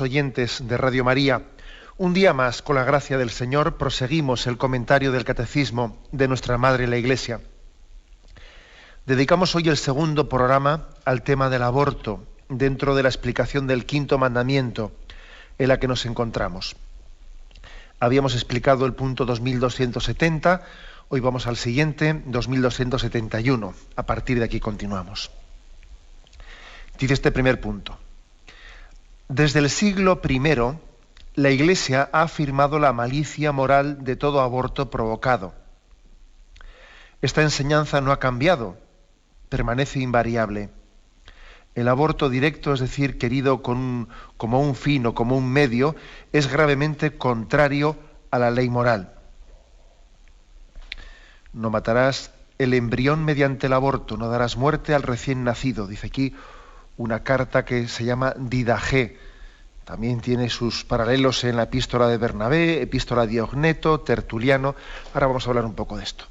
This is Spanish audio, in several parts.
Oyentes de Radio María, un día más, con la gracia del Señor, proseguimos el comentario del Catecismo de nuestra Madre la Iglesia. Dedicamos hoy el segundo programa al tema del aborto, dentro de la explicación del quinto mandamiento en la que nos encontramos. Habíamos explicado el punto 2270, hoy vamos al siguiente, 2271. A partir de aquí continuamos. Dice este primer punto: desde el siglo I, la Iglesia ha afirmado la malicia moral de todo aborto provocado. Esta enseñanza no ha cambiado, permanece invariable. El aborto directo, es decir, querido como un fin o como un medio, es gravemente contrario a la ley moral. No matarás el embrión mediante el aborto, no darás muerte al recién nacido. Dice aquí una carta que se llama Didache. También tiene sus paralelos en la epístola de Bernabé, epístola de Diogneto, Tertuliano. Ahora vamos a hablar un poco de esto.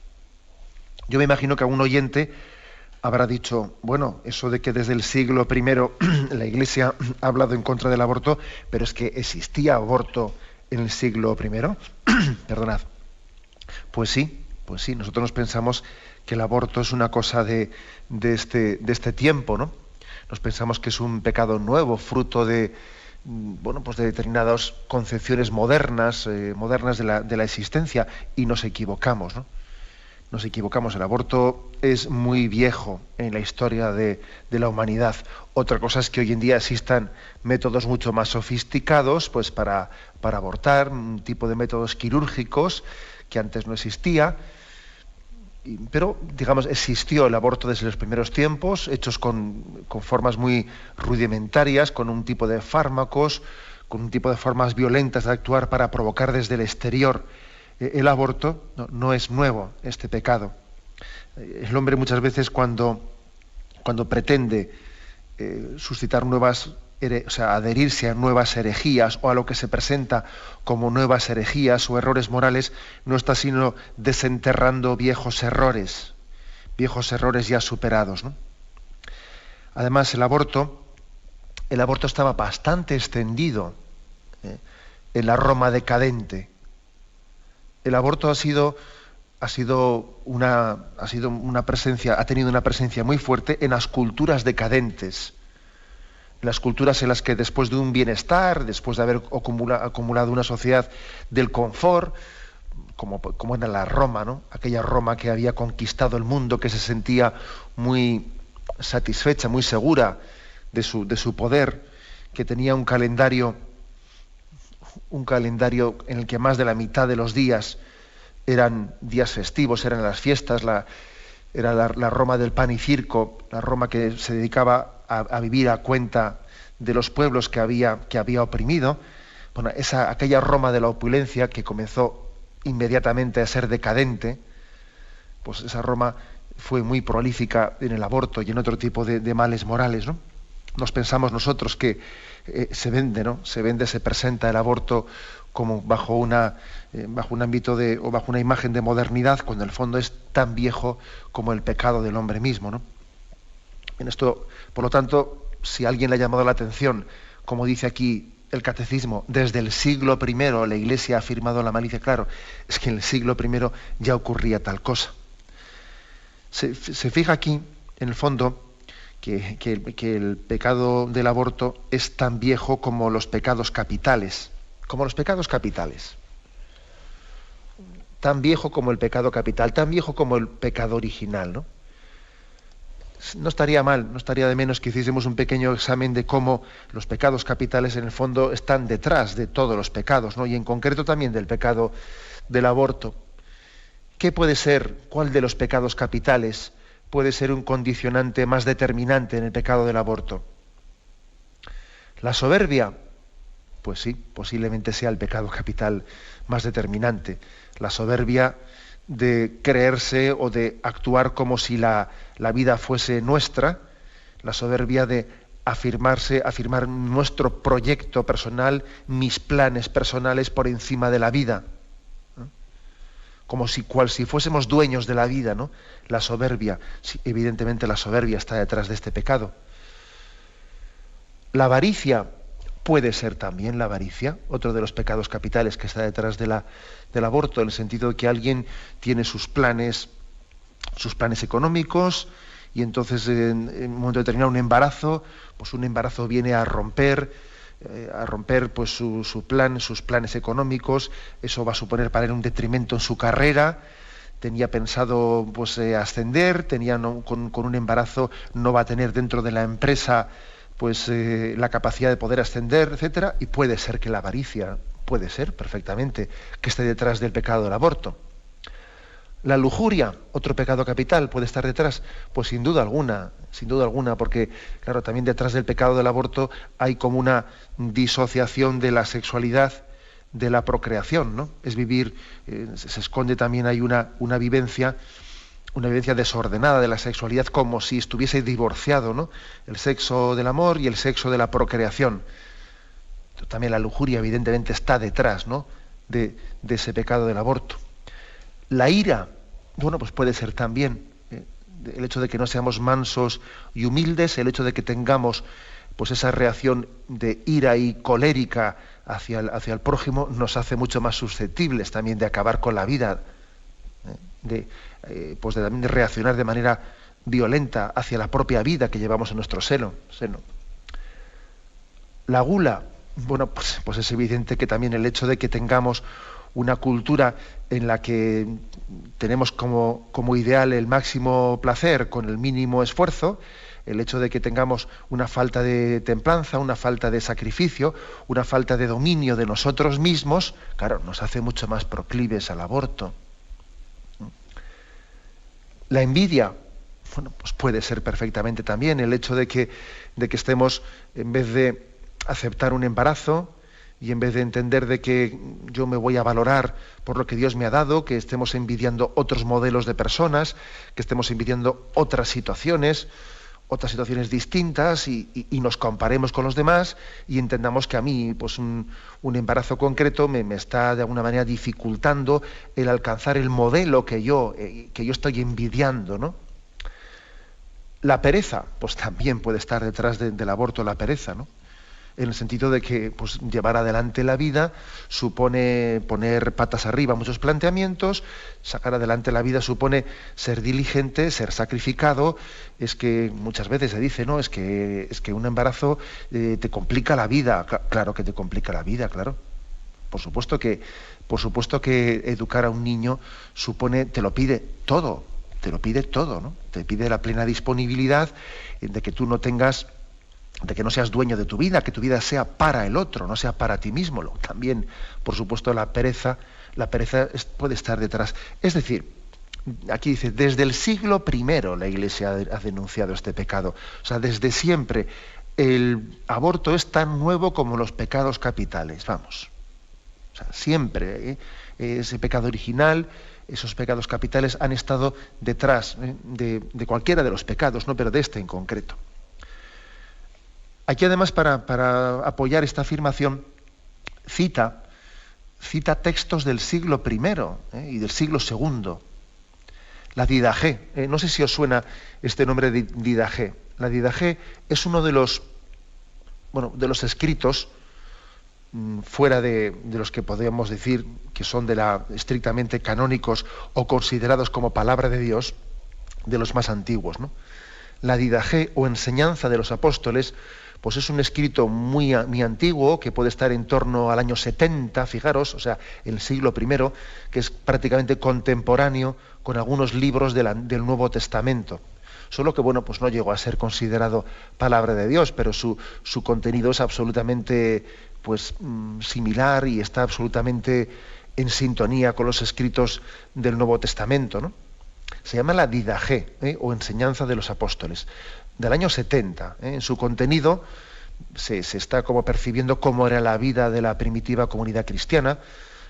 Yo me imagino que algún oyente habrá dicho, bueno, eso de que desde el siglo I la Iglesia ha hablado en contra del aborto, pero es que existía aborto en el siglo I. Perdonad. Pues sí, nosotros pensamos que el aborto es una cosa de este tiempo, ¿no? Nos pensamos que es un pecado nuevo, fruto de determinadas concepciones modernas de la existencia, y nos equivocamos, ¿no? Nos equivocamos. El aborto es muy viejo en la historia de la humanidad. Otra cosa es que hoy en día existan métodos mucho más sofisticados, pues para abortar, un tipo de métodos quirúrgicos que antes no existía. Pero, digamos, existió el aborto desde los primeros tiempos, hechos con formas muy rudimentarias, con un tipo de fármacos, con un tipo de formas violentas de actuar para provocar desde el exterior el aborto. No es nuevo este pecado. El hombre muchas veces cuando pretende suscitar adherirse a nuevas herejías o a lo que se presenta como nuevas herejías o errores morales, no está sino desenterrando viejos errores ya superados, ¿no? Además, el aborto estaba bastante extendido en la Roma decadente. El aborto ha tenido una presencia muy fuerte en las culturas decadentes. Las culturas en las que después de un bienestar, después de haber acumulado una sociedad del confort, como era la Roma, ¿no? Aquella Roma que había conquistado el mundo, que se sentía muy satisfecha, muy segura de su poder, que tenía un calendario en el que más de la mitad de los días eran días festivos, eran las fiestas, era la Roma del pan y circo, la Roma que se dedicaba a vivir a cuenta de los pueblos que había oprimido. Bueno, aquella Roma de la opulencia que comenzó inmediatamente a ser decadente, pues esa Roma fue muy prolífica en el aborto y en otro tipo de males morales, ¿no? Nos pensamos nosotros que se presenta el aborto como bajo un ámbito o bajo una imagen de modernidad, cuando en el fondo es tan viejo como el pecado del hombre mismo, ¿no? En esto, por lo tanto, si a alguien le ha llamado la atención, como dice aquí el Catecismo, desde el siglo I la Iglesia ha afirmado la malicia, claro, es que en el siglo I ya ocurría tal cosa. Se fija aquí, en el fondo, que el pecado del aborto es tan viejo como los pecados capitales. Tan viejo como el pecado capital, tan viejo como el pecado original, ¿no? No estaría mal, no estaría de menos que hiciésemos un pequeño examen de cómo los pecados capitales en el fondo están detrás de todos los pecados, ¿no? Y en concreto también del pecado del aborto. ¿Cuál de los pecados capitales puede ser un condicionante más determinante en el pecado del aborto? ¿La soberbia? Pues sí, posiblemente sea el pecado capital más determinante. La soberbia de creerse o de actuar como si la vida fuese nuestra, la soberbia de afirmar nuestro proyecto personal, mis planes personales por encima de la vida, ¿no? Cual si fuésemos dueños de la vida, ¿no? La soberbia, sí, evidentemente la soberbia está detrás de este pecado. La avaricia puede ser también la avaricia, otro de los pecados capitales que está detrás del aborto, en el sentido de que alguien tiene sus planes económicos, y entonces en un momento determinado un embarazo viene a romper pues sus planes económicos. Eso va a suponer para él un detrimento en su carrera. Tenía pensado pues ascender, con un embarazo no va a tener dentro de la empresa pues la capacidad de poder ascender, etcétera, y puede ser que la avaricia, puede ser perfectamente que esté detrás del pecado del aborto. La lujuria, otro pecado capital, puede estar detrás, pues sin duda alguna, porque claro, también detrás del pecado del aborto hay como una disociación de la sexualidad de la procreación, ¿no? Es vivir, se esconde también, hay una vivencia desordenada de la sexualidad, como si estuviese divorciado, ¿no? El sexo del amor y el sexo de la procreación. También la lujuria evidentemente está detrás, ¿no?, de ese pecado del aborto. La ira, bueno, pues puede ser también el hecho de que no seamos mansos y humildes, el hecho de que tengamos pues esa reacción de ira y colérica hacia el prójimo, nos hace mucho más susceptibles también de acabar con la vida, también de reaccionar de manera violenta hacia la propia vida que llevamos en nuestro seno. La gula, bueno, pues es evidente que también el hecho de que tengamos una cultura en la que tenemos como ideal el máximo placer con el mínimo esfuerzo, el hecho de que tengamos una falta de templanza, una falta de sacrificio, una falta de dominio de nosotros mismos, claro, nos hace mucho más proclives al aborto. La envidia, bueno, pues puede ser perfectamente también el hecho de que estemos, en vez de aceptar un embarazo y en vez de entender de que yo me voy a valorar por lo que Dios me ha dado, que estemos envidiando otros modelos de personas, que estemos envidiando otras situaciones distintas, y nos comparemos con los demás y entendamos que a mí pues un embarazo concreto me está de alguna manera dificultando el alcanzar el modelo que yo estoy envidiando, ¿no? La pereza, pues también puede estar detrás del aborto, la pereza, ¿no? En el sentido de que pues, llevar adelante la vida supone poner patas arriba muchos planteamientos, sacar adelante la vida supone ser diligente, ser sacrificado. Es que muchas veces se dice, no, es que un embarazo te complica la vida. Claro que te complica la vida, claro. Por supuesto que educar a un niño te lo pide todo, ¿no? Te pide la plena disponibilidad de que tú no tengas, de que no seas dueño de tu vida, que tu vida sea para el otro, no sea para ti mismo. También, por supuesto, la pereza puede estar detrás. Es decir, aquí dice, desde el siglo I la Iglesia ha denunciado este pecado. O sea, desde siempre el aborto es tan nuevo como los pecados capitales, vamos. O sea, siempre ese pecado original, esos pecados capitales han estado detrás de cualquiera de los pecados, ¿no?, pero de este en concreto. Aquí además, para apoyar esta afirmación, cita textos del siglo I y del siglo II. La Didaché, no sé si os suena este nombre de Didaché. La Didaché es uno de los escritos fuera de los que podríamos decir que son estrictamente canónicos o considerados como palabra de Dios, de los más antiguos, ¿no? La Didaché, o enseñanza de los apóstoles, pues es un escrito muy antiguo, que puede estar en torno al año 70, fijaros, o sea, el siglo I, que es prácticamente contemporáneo con algunos libros del Nuevo Testamento. Solo que, bueno, pues no llegó a ser considerado palabra de Dios, pero su contenido es absolutamente pues similar y está absolutamente en sintonía con los escritos del Nuevo Testamento, ¿no? Se llama la Didaché, o enseñanza de los apóstoles, del año 70. En su contenido se está como percibiendo cómo era la vida de la primitiva comunidad cristiana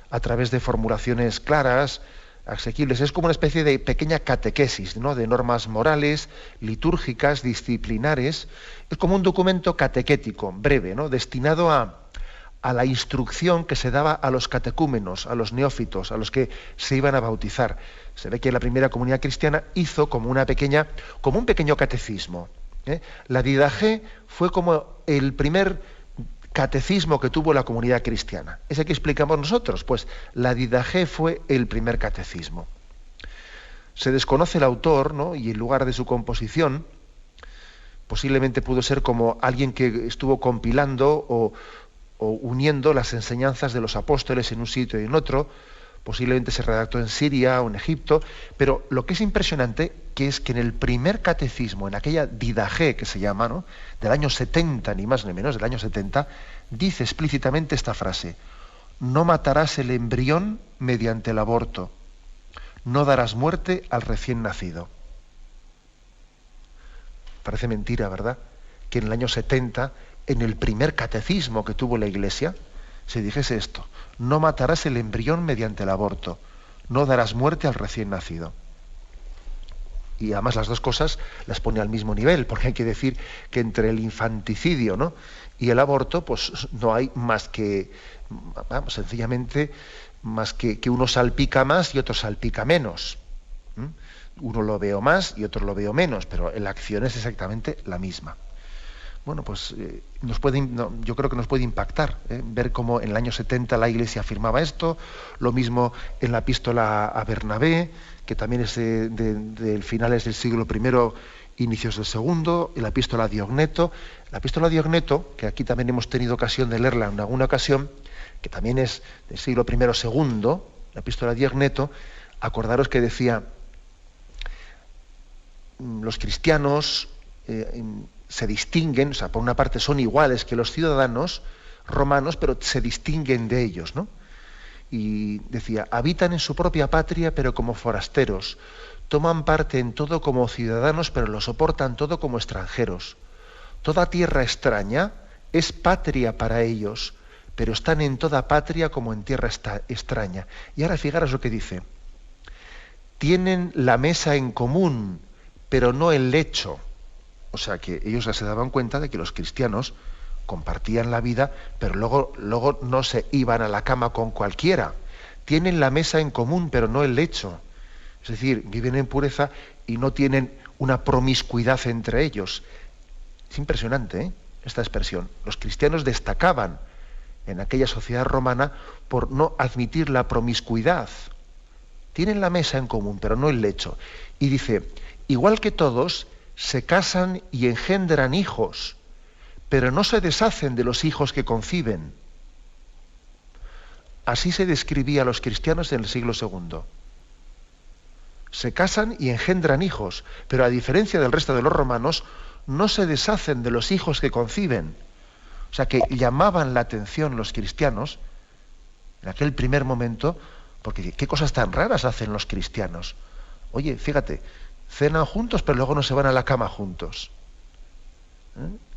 a través de formulaciones claras, asequibles. Es como una especie de pequeña catequesis, ¿no?, de normas morales, litúrgicas, disciplinares. Es como un documento catequético, breve, ¿no?, destinado a la instrucción que se daba a los catecúmenos, a los neófitos, a los que se iban a bautizar. Se ve que la primera comunidad cristiana hizo como un pequeño catecismo. La Didaché fue como el primer catecismo que tuvo la comunidad cristiana. ¿Ese que explicamos nosotros? Pues la Didaché fue el primer catecismo. Se desconoce el autor, ¿no?, y el lugar de su composición. Posiblemente pudo ser como alguien que estuvo compilando o uniendo las enseñanzas de los apóstoles en un sitio y en otro. Posiblemente se redactó en Siria o en Egipto, pero lo que es impresionante que es que en el primer catecismo, en aquella Didaché que se llama, ¿no?, del año 70, ni más ni menos, del año 70, dice explícitamente esta frase: no matarás el embrión mediante el aborto, no darás muerte al recién nacido. Parece mentira, ¿verdad?, que en el año 70, en el primer catecismo que tuvo la Iglesia, se dijese esto: no matarás el embrión mediante el aborto, no darás muerte al recién nacido. Y además las dos cosas las pone al mismo nivel, porque hay que decir que entre el infanticidio, ¿no?, y el aborto, pues no hay más que, vamos, sencillamente, más que uno salpica más y otro salpica menos. Uno lo veo más y otro lo veo menos, pero la acción es exactamente la misma. Bueno, pues yo creo que nos puede impactar ver cómo en el año 70 la Iglesia afirmaba esto, lo mismo en la epístola a Bernabé, que también es de finales del siglo I, inicios del segundo, en la epístola a Diogneto. La epístola a Diogneto, que aquí también hemos tenido ocasión de leerla en alguna ocasión, que también es del siglo I, la epístola a Diogneto, acordaros que decía: los cristianos se distinguen, o sea, por una parte son iguales que los ciudadanos romanos, pero se distinguen de ellos, ¿no? Y decía: habitan en su propia patria, pero como forasteros, toman parte en todo como ciudadanos, pero lo soportan todo como extranjeros. Toda tierra extraña es patria para ellos, pero están en toda patria como en tierra extraña. Y ahora fijaros lo que dice: tienen la mesa en común, pero no el lecho. O sea que ellos ya se daban cuenta de que los cristianos compartían la vida, pero luego no se iban a la cama con cualquiera. Tienen la mesa en común, pero no el lecho. Es decir, viven en pureza y no tienen una promiscuidad entre ellos. Es impresionante, esta expresión. Los cristianos destacaban en aquella sociedad romana por no admitir la promiscuidad. Tienen la mesa en común, pero no el lecho. Y dice: igual que todos, se casan y engendran hijos, pero no se deshacen de los hijos que conciben. Así se describía a los cristianos en el siglo II. Se casan y engendran hijos, pero a diferencia del resto de los romanos, no se deshacen de los hijos que conciben. O sea que llamaban la atención los cristianos en aquel primer momento, porque qué cosas tan raras hacen los cristianos. Oye, fíjate, cenan juntos, pero luego no se van a la cama juntos.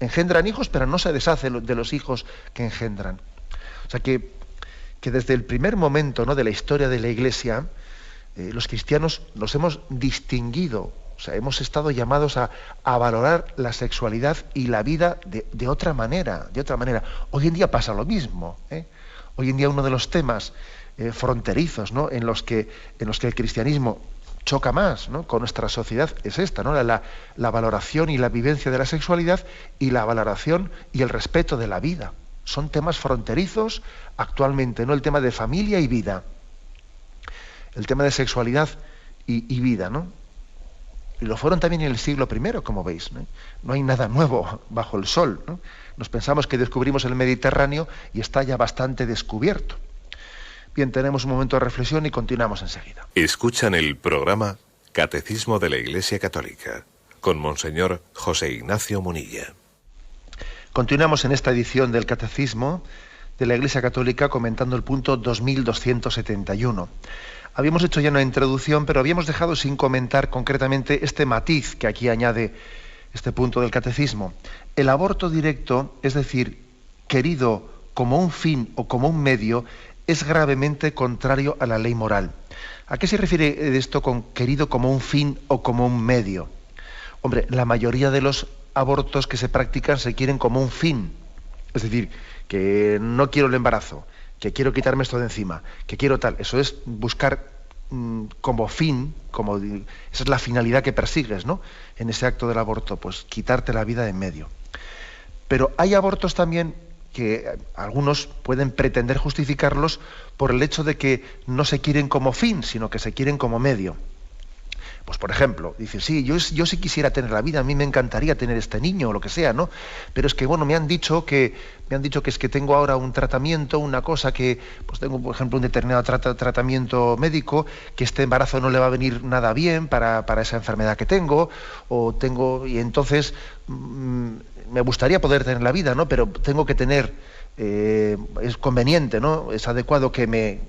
Engendran hijos, pero no se deshacen de los hijos que engendran. O sea que desde el primer momento, ¿no?, de la historia de la Iglesia, los cristianos nos hemos distinguido, o sea, hemos estado llamados a valorar la sexualidad y la vida de otra manera, Hoy en día pasa lo mismo. Hoy en día uno de los temas fronterizos, ¿no?, en los que el cristianismo choca más, ¿no?, con nuestra sociedad es esta, ¿no?, la valoración y la vivencia de la sexualidad y la valoración y el respeto de la vida. Son temas fronterizos actualmente, ¿no?, el tema de familia y vida, el tema de sexualidad y vida, ¿no? Y lo fueron también en el siglo I, como veis, ¿no? No hay nada nuevo bajo el sol, ¿no? Nos pensamos que descubrimos el Mediterráneo y está ya bastante descubierto. Bien, tenemos un momento de reflexión y continuamos enseguida. Escuchan el programa Catecismo de la Iglesia Católica con Monseñor José Ignacio Munilla. Continuamos en esta edición del Catecismo de la Iglesia Católica comentando el punto 2271. Habíamos hecho ya una introducción, pero habíamos dejado sin comentar concretamente este matiz que aquí añade este punto del Catecismo. El aborto directo, es decir, querido como un fin o como un medio, es gravemente contrario a la ley moral. ¿A qué se refiere esto con querido como un fin o como un medio? Hombre, la mayoría de los abortos que se practican se quieren como un fin. Es decir, que no quiero el embarazo, que quiero quitarme esto de encima, que quiero tal. Eso es buscar como fin, esa es la finalidad que persigues, ¿no?, en ese acto del aborto, pues quitarte la vida de en medio. Pero hay abortos también que algunos pueden pretender justificarlos por el hecho de que no se quieren como fin, sino que se quieren como medio. Pues por ejemplo, dice, sí, yo sí quisiera tener la vida, a mí me encantaría tener este niño o lo que sea, ¿no? Pero es que, bueno, me han dicho que es que tengo ahora un tratamiento, una cosa que, pues tengo, por ejemplo, un determinado tratamiento médico, que este embarazo no le va a venir nada bien para esa enfermedad que tengo, y entonces me gustaría poder tener la vida, ¿no? Pero tengo que tener, es conveniente, ¿no? Es adecuado que me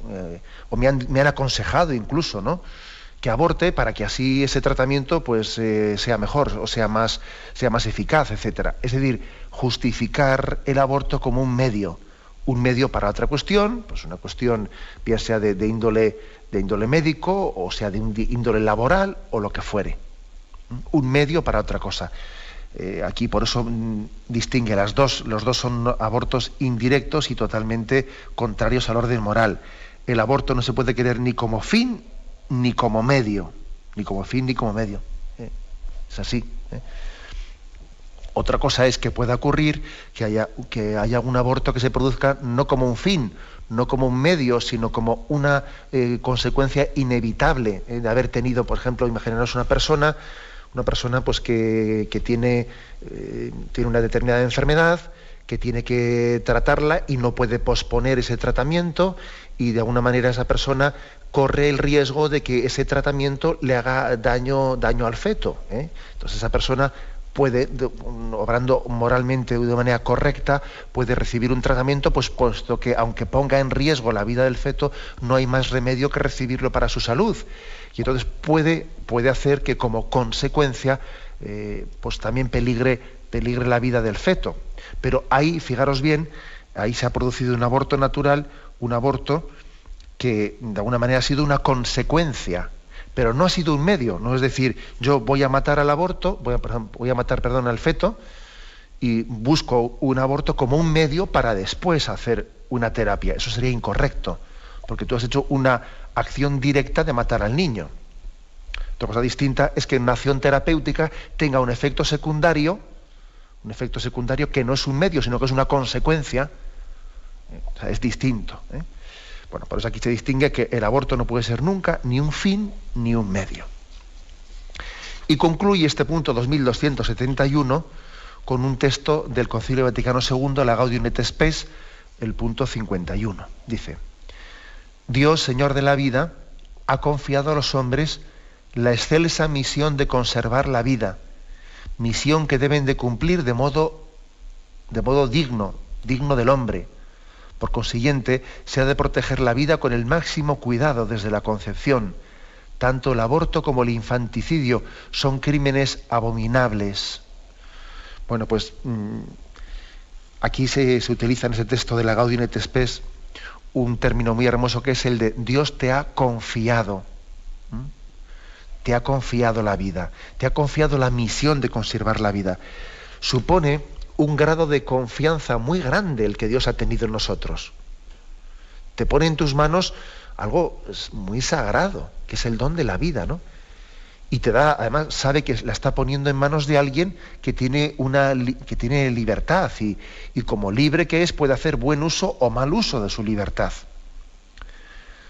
han aconsejado incluso, ¿no?, que aborte para que así ese tratamiento pues sea mejor o sea más eficaz, etcétera. Es decir, justificar el aborto como un medio para otra cuestión, pues una cuestión ya sea de índole médico o sea de índole laboral o lo que fuere. Un medio para otra cosa. Aquí por eso distingue los dos son abortos indirectos y totalmente contrarios al orden moral. El aborto no se puede querer ni como fin ni como medio, ni como fin ni como medio. Es así. Otra cosa es que pueda ocurrir que haya un aborto que se produzca no como un fin, no como un medio, sino como una consecuencia inevitable de haber tenido, por ejemplo, imaginaros una persona pues que tiene una determinada enfermedad, que tiene que tratarla y no puede posponer ese tratamiento, y de alguna manera esa persona corre el riesgo de que ese tratamiento le haga daño al feto. Entonces esa persona puede, obrando moralmente de manera correcta, puede recibir un tratamiento, pues puesto que aunque ponga en riesgo la vida del feto, no hay más remedio que recibirlo para su salud. Y entonces puede hacer que como consecuencia pues también peligre la vida del feto. Pero ahí, fijaros bien, ahí se ha producido un aborto natural, un aborto que de alguna manera ha sido una consecuencia, pero no ha sido un medio. No es decir, yo voy a matar al feto y busco un aborto como un medio para después hacer una terapia. Eso sería incorrecto, porque tú has hecho una acción directa de matar al niño. Otra cosa distinta es que una acción terapéutica tenga un efecto secundario que no es un medio, sino que es una consecuencia. O sea, es distinto. Bueno, por eso aquí se distingue que el aborto no puede ser nunca ni un fin ni un medio. Y concluye este punto 2271 con un texto del Concilio Vaticano II, la Gaudium et Spes, el punto 51. Dice: Dios, Señor de la vida, ha confiado a los hombres la excelsa misión de conservar la vida, misión que deben de cumplir de modo digno del hombre. Por consiguiente, se ha de proteger la vida con el máximo cuidado desde la concepción. Tanto el aborto como el infanticidio son crímenes abominables. Bueno, pues aquí se utiliza en ese texto de la Gaudium et Spes un término muy hermoso que es el de Dios te ha confiado. Te ha confiado la vida, te ha confiado la misión de conservar la vida. Supone un grado de confianza muy grande el que Dios ha tenido en nosotros. Te pone en tus manos algo muy sagrado, que es el don de la vida, ¿no? Y te da, además, sabe que la está poniendo en manos de alguien que tiene libertad y como libre que es, puede hacer buen uso o mal uso de su libertad.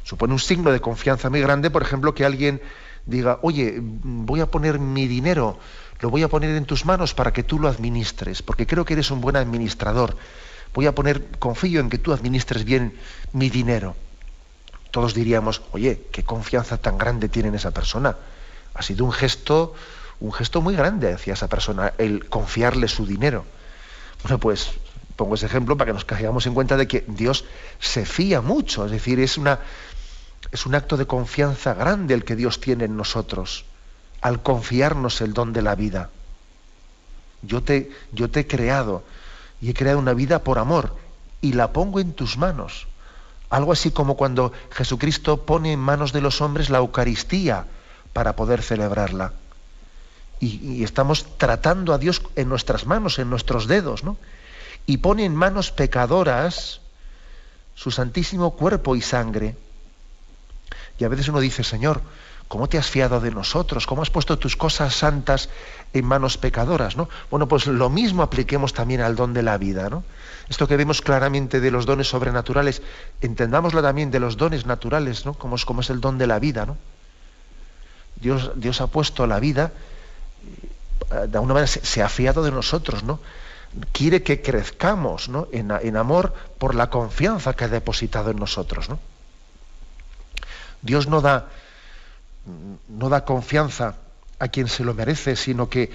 Supone un signo de confianza muy grande, por ejemplo, que alguien diga, oye, voy a poner mi dinero, lo voy a poner en tus manos para que tú lo administres, porque creo que eres un buen administrador. Confío en que tú administres bien mi dinero. Todos diríamos, oye, qué confianza tan grande tiene en esa persona. Ha sido un gesto muy grande hacia esa persona, el confiarle su dinero. Bueno, pues pongo ese ejemplo para que nos caigamos en cuenta de que Dios se fía mucho, es decir, es un acto de confianza grande el que Dios tiene en nosotros, al confiarnos el don de la vida. Yo te he creado, y he creado una vida por amor, y la pongo en tus manos. Algo así como cuando Jesucristo pone en manos de los hombres la Eucaristía para poder celebrarla. Y estamos tratando a Dios en nuestras manos, en nuestros dedos, ¿no? Y pone en manos pecadoras su santísimo cuerpo y sangre. Y a veces uno dice, Señor, ¿Cómo te has fiado de nosotros? ¿Cómo has puesto tus cosas santas en manos pecadoras, ¿no? Bueno, pues lo mismo apliquemos también al don de la vida, ¿no? Esto que vemos claramente de los dones sobrenaturales, entendámoslo también de los dones naturales, ¿no? Como es el don de la vida, ¿no? Dios ha puesto la vida, de alguna manera se ha fiado de nosotros, ¿no? Quiere que crezcamos, ¿no? en amor por la confianza que ha depositado en nosotros, ¿no? Dios no da confianza a quien se lo merece, sino que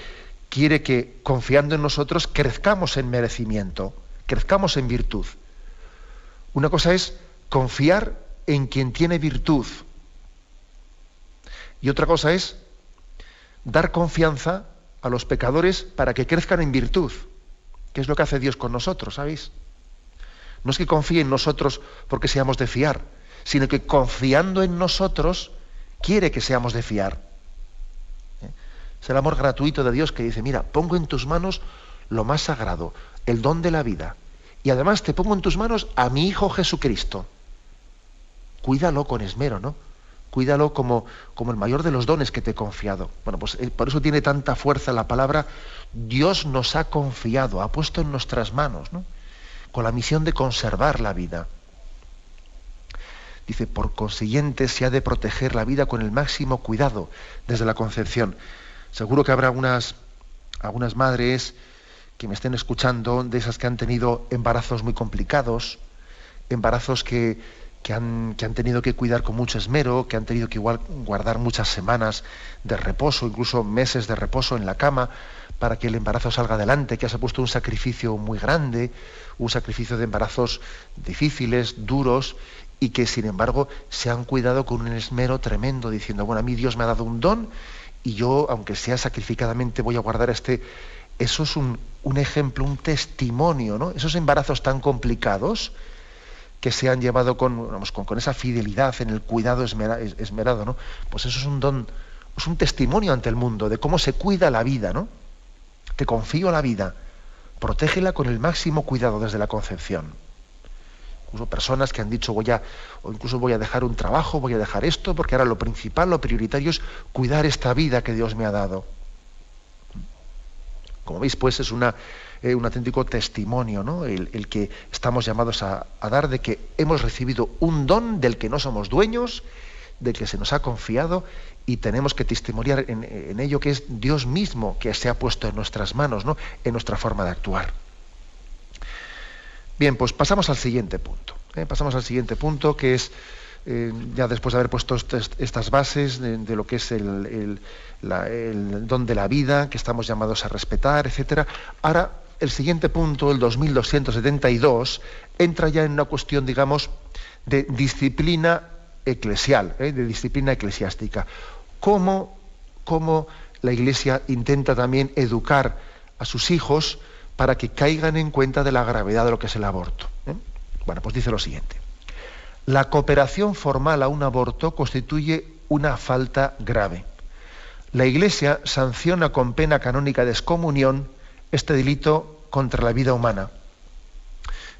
quiere que, confiando en nosotros, crezcamos en merecimiento, crezcamos en virtud. Una cosa es confiar en quien tiene virtud, y otra cosa es dar confianza a los pecadores para que crezcan en virtud, que es lo que hace Dios con nosotros, ¿sabéis? No es que confíe en nosotros porque seamos de fiar, sino que confiando en nosotros quiere que seamos de fiar. Es el amor gratuito de Dios que dice, mira, pongo en tus manos lo más sagrado, el don de la vida, y además te pongo en tus manos a mi Hijo Jesucristo. Cuídalo con esmero, ¿no? Cuídalo como el mayor de los dones que te he confiado. Bueno, pues por eso tiene tanta fuerza la palabra, Dios nos ha confiado, ha puesto en nuestras manos, ¿no? Con la misión de conservar la vida. Dice, por consiguiente se ha de proteger la vida con el máximo cuidado desde la concepción. Seguro que habrá algunas madres que me estén escuchando, de esas que han tenido embarazos muy complicados, embarazos que han tenido que cuidar con mucho esmero, que han tenido que igual guardar muchas semanas de reposo, incluso meses de reposo en la cama, para que el embarazo salga adelante, que se ha puesto un sacrificio muy grande, un sacrificio de embarazos difíciles, duros, y que sin embargo se han cuidado con un esmero tremendo, diciendo, bueno, a mí Dios me ha dado un don, y yo, aunque sea sacrificadamente, voy a guardar este. Eso es un ejemplo, un testimonio, ¿no? Esos embarazos tan complicados que se han llevado con esa fidelidad en el cuidado esmerado, ¿no? Pues eso es un don, es un testimonio ante el mundo de cómo se cuida la vida, ¿no? Te confío la vida, protégela con el máximo cuidado desde la concepción. Incluso personas que han dicho voy a dejar un trabajo, voy a dejar esto, porque ahora lo principal, lo prioritario es cuidar esta vida que Dios me ha dado. Como veis, pues es un auténtico testimonio, ¿no? El que estamos llamados a dar de que hemos recibido un don del que no somos dueños, del que se nos ha confiado, y tenemos que testimoniar en ello, que es Dios mismo que se ha puesto en nuestras manos, ¿no? En nuestra forma de actuar. Bien, pues pasamos al siguiente punto. Pasamos al siguiente punto, que es, ya después de haber puesto estas bases de lo que es el don de la vida, que estamos llamados a respetar, etcétera. Ahora, el siguiente punto, el 2272, entra ya en una cuestión, digamos, de disciplina eclesial, de disciplina eclesiástica. ¿Cómo la Iglesia intenta también educar a sus hijos para que caigan en cuenta de la gravedad de lo que es el aborto? Bueno, pues dice lo siguiente. La cooperación formal a un aborto constituye una falta grave. La Iglesia sanciona con pena canónica de excomunión este delito contra la vida humana.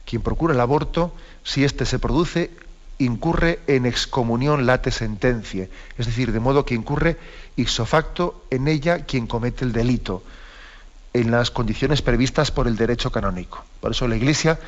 Quien procura el aborto, si éste se produce, incurre en excomunión late sententiae, es decir, de modo que incurre ipso facto en ella quien comete el delito, en las condiciones previstas por el derecho canónico. Por eso la Iglesia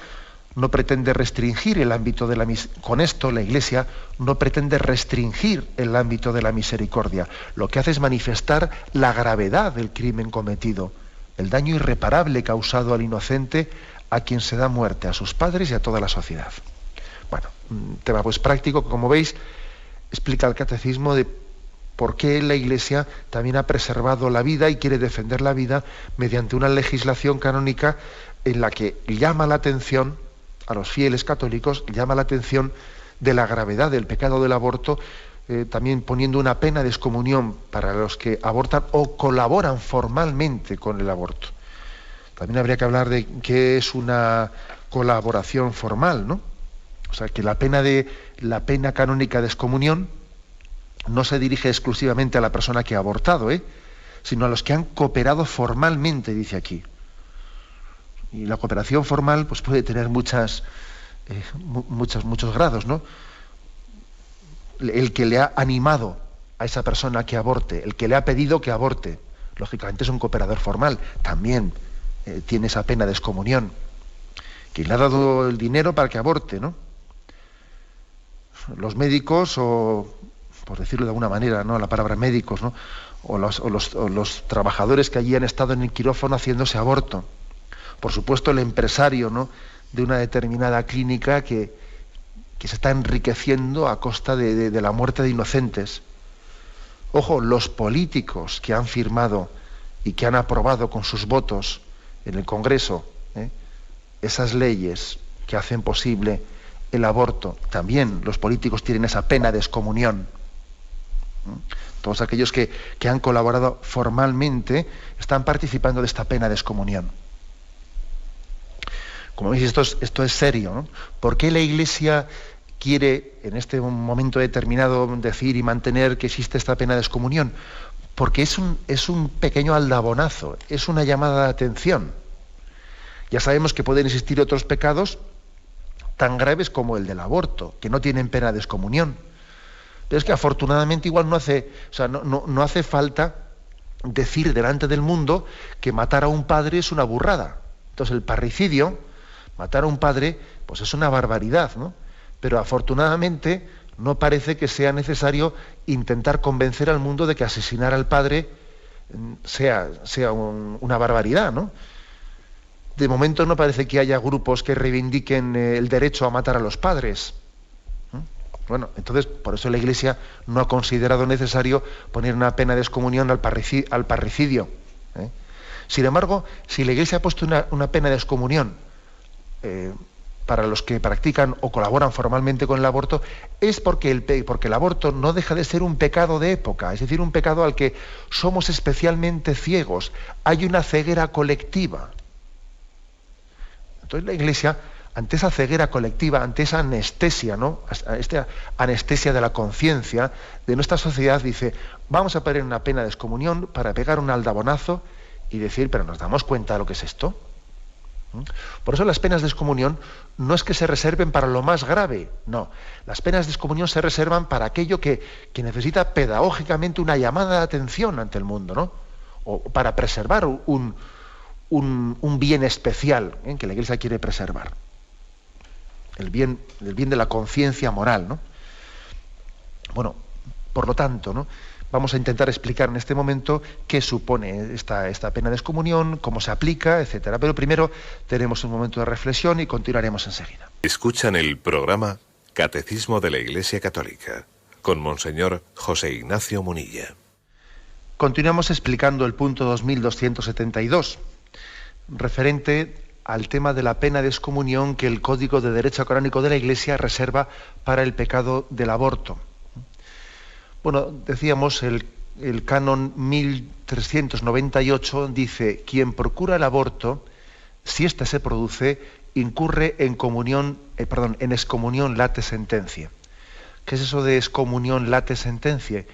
no pretende restringir el ámbito de con esto la Iglesia no pretende restringir el ámbito de la misericordia. Lo que hace es manifestar la gravedad del crimen cometido, el daño irreparable causado al inocente, a quien se da muerte, a sus padres y a toda la sociedad. Bueno, un tema pues práctico, como veis, explica el catecismo de por qué la Iglesia también ha preservado la vida y quiere defender la vida mediante una legislación canónica en la que llama la atención a los fieles católicos, llama la atención de la gravedad del pecado del aborto, también poniendo una pena de excomunión para los que abortan o colaboran formalmente con el aborto. También habría que hablar de qué es una colaboración formal, ¿no? O sea, que la pena canónica de excomunión no se dirige exclusivamente a la persona que ha abortado, sino a los que han cooperado formalmente, dice aquí. Y la cooperación formal pues puede tener muchos grados, ¿no? El que le ha animado a esa persona que aborte, el que le ha pedido que aborte, lógicamente es un cooperador formal, también tiene esa pena de excomunión. Quien le ha dado el dinero para que aborte, ¿no? Los médicos, o por decirlo de alguna manera, ¿no?, la palabra médicos, ¿no?, o los trabajadores que allí han estado en el quirófano haciendo ese aborto. Por supuesto, el empresario, ¿no?, de una determinada clínica que se está enriqueciendo a costa de la muerte de inocentes. Ojo, los políticos que han firmado y que han aprobado con sus votos en el Congreso esas leyes que hacen posible el aborto, también los políticos tienen esa pena de excomunión. Todos aquellos que han colaborado formalmente están participando de esta pena de excomunión. Como veis, esto es serio, ¿no? ¿Por qué la Iglesia quiere en este momento determinado decir y mantener que existe esta pena de excomunión? Porque es un pequeño aldabonazo, es una llamada de atención. Ya sabemos que pueden existir otros pecados tan graves como el del aborto, que no tienen pena de excomunión. Pero es que afortunadamente igual no hace falta decir delante del mundo que matar a un padre es una burrada. Entonces el parricidio, matar a un padre, pues es una barbaridad, ¿no? Pero afortunadamente no parece que sea necesario intentar convencer al mundo de que asesinar al padre sea una barbaridad, ¿no? De momento no parece que haya grupos que reivindiquen el derecho a matar a los padres. Bueno, entonces por eso la Iglesia no ha considerado necesario poner una pena de excomunión al parricidio. Sin embargo, si la Iglesia ha puesto una pena de excomunión para los que practican o colaboran formalmente con el aborto, es porque el aborto no deja de ser un pecado de época, es decir, un pecado al que somos especialmente ciegos. Hay una ceguera colectiva. Entonces la Iglesia, ante esa ceguera colectiva, ante esa anestesia, ¿no?, esta anestesia de la conciencia de nuestra sociedad, dice, vamos a poner una pena de excomunión para pegar un aldabonazo y decir, pero ¿nos damos cuenta de lo que es esto? Por eso las penas de excomunión no es que se reserven para lo más grave, no. Las penas de excomunión se reservan para aquello que necesita pedagógicamente una llamada de atención ante el mundo, ¿no? O para preservar un bien especial que la Iglesia quiere preservar. El bien de la conciencia moral, ¿no? Bueno, por lo tanto, ¿no?, vamos a intentar explicar en este momento qué supone esta pena de excomunión, cómo se aplica, etcétera. Pero primero tenemos un momento de reflexión y continuaremos enseguida. Escuchan el programa Catecismo de la Iglesia Católica con Monseñor José Ignacio Munilla. Continuamos explicando el punto 2272, referente al tema de la pena de excomunión que el Código de Derecho Canónico de la Iglesia reserva para el pecado del aborto. Bueno, decíamos, el canon 1398 dice: quien procura el aborto, si éste se produce, incurre en excomunión late sentencia. ¿Qué es eso de excomunión late sentencia?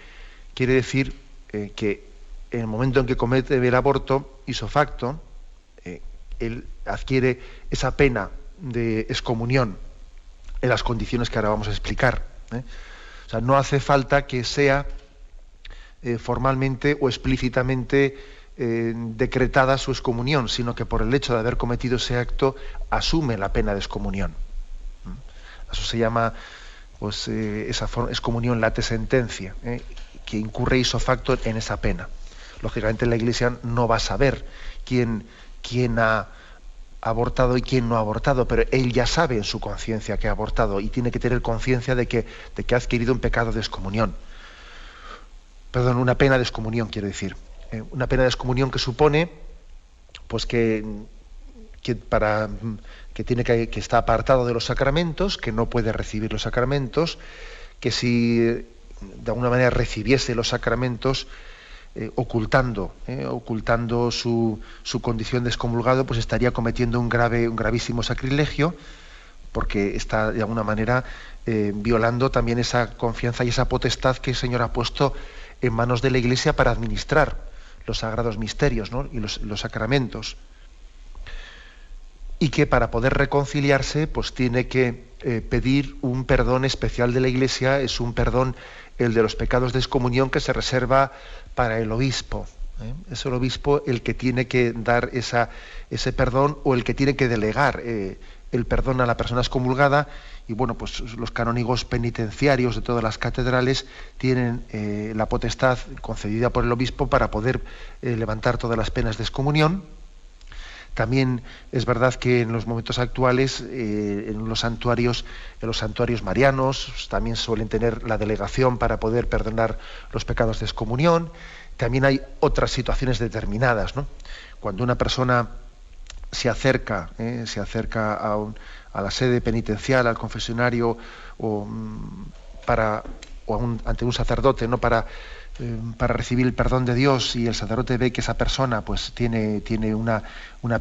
Quiere decir que en el momento en que comete el aborto ipso facto, él adquiere esa pena de excomunión en las condiciones que ahora vamos a explicar. O sea, no hace falta que sea formalmente o explícitamente decretada su excomunión, sino que por el hecho de haber cometido ese acto asume la pena de excomunión. Eso se llama, pues, esa excomunión late sentencia, que incurre ipso facto en esa pena. Lógicamente la Iglesia no va a saber quién ha abortado y quién no ha abortado, pero él ya sabe en su conciencia que ha abortado y tiene que tener conciencia de que ha adquirido un pecado de excomunión. Perdón, una pena de excomunión, quiero decir. Una pena de excomunión que supone, pues, que está apartado de los sacramentos, que no puede recibir los sacramentos, que si de alguna manera recibiese los sacramentos ocultando su condición de excomulgado, pues estaría cometiendo un gravísimo sacrilegio, porque está de alguna manera violando también esa confianza y esa potestad que el Señor ha puesto en manos de la Iglesia para administrar los sagrados misterios, ¿no?, y los sacramentos. Y que para poder reconciliarse, pues tiene que pedir un perdón especial de la Iglesia, es un perdón el de los pecados de excomunión, que se reserva para el obispo. Es el obispo el que tiene que dar ese perdón, o el que tiene que delegar el perdón a la persona excomulgada. Y bueno, pues los canónigos penitenciarios de todas las catedrales tienen la potestad concedida por el obispo para poder levantar todas las penas de excomunión. También es verdad que en los momentos actuales, en los santuarios marianos, también suelen tener la delegación para poder perdonar los pecados de excomunión. También hay otras situaciones determinadas, ¿no? Cuando una persona se acerca a la sede penitencial, al confesionario, ante un sacerdote, ¿no? para recibir el perdón de Dios, y el sacerdote ve que esa persona pues tiene una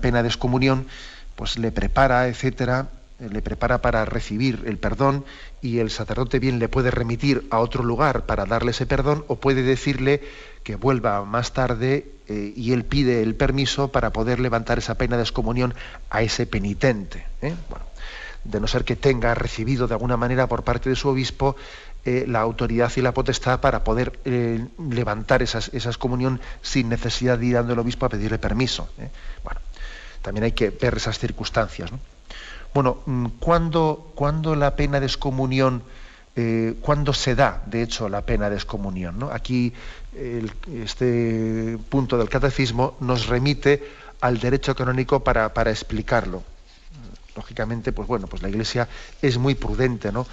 pena de excomunión, pues le prepara, etcétera, le prepara para recibir el perdón, y el sacerdote bien le puede remitir a otro lugar para darle ese perdón, o puede decirle que vuelva más tarde y él pide el permiso para poder levantar esa pena de excomunión a ese penitente. Bueno, de no ser que tenga recibido de alguna manera por parte de su obispo la autoridad y la potestad para poder levantar esa excomunión sin necesidad de ir dando al obispo a pedirle permiso. Bueno, también hay que ver esas circunstancias, ¿no? Bueno, ¿cuándo la pena de excomunión, cuándo se da, de hecho, la pena de excomunión, ¿no? Aquí este punto del catecismo nos remite al derecho canónico para explicarlo. Lógicamente, pues bueno, pues la Iglesia es muy prudente, ¿no?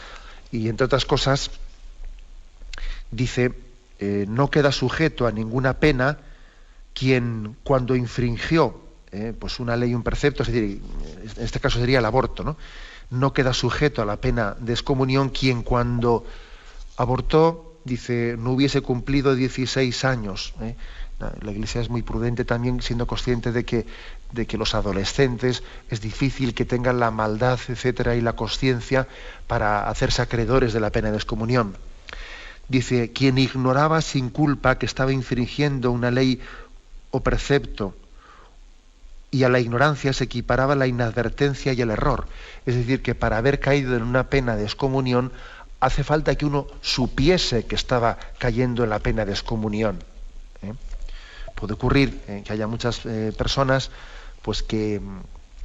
Y entre otras cosas, dice, no queda sujeto a ninguna pena quien, cuando infringió pues una ley, un precepto, es decir, en este caso sería el aborto, ¿no? No queda sujeto a la pena de excomunión quien, cuando abortó, dice, no hubiese cumplido 16 años. La Iglesia es muy prudente también, siendo consciente de que los adolescentes es difícil que tengan la maldad, etcétera, y la consciencia para hacerse acreedores de la pena de excomunión. Dice, quien ignoraba sin culpa que estaba infringiendo una ley o precepto, y a la ignorancia se equiparaba la inadvertencia y el error. Es decir, que para haber caído en una pena de excomunión hace falta que uno supiese que estaba cayendo en la pena de excomunión. Puede ocurrir que haya muchas personas pues que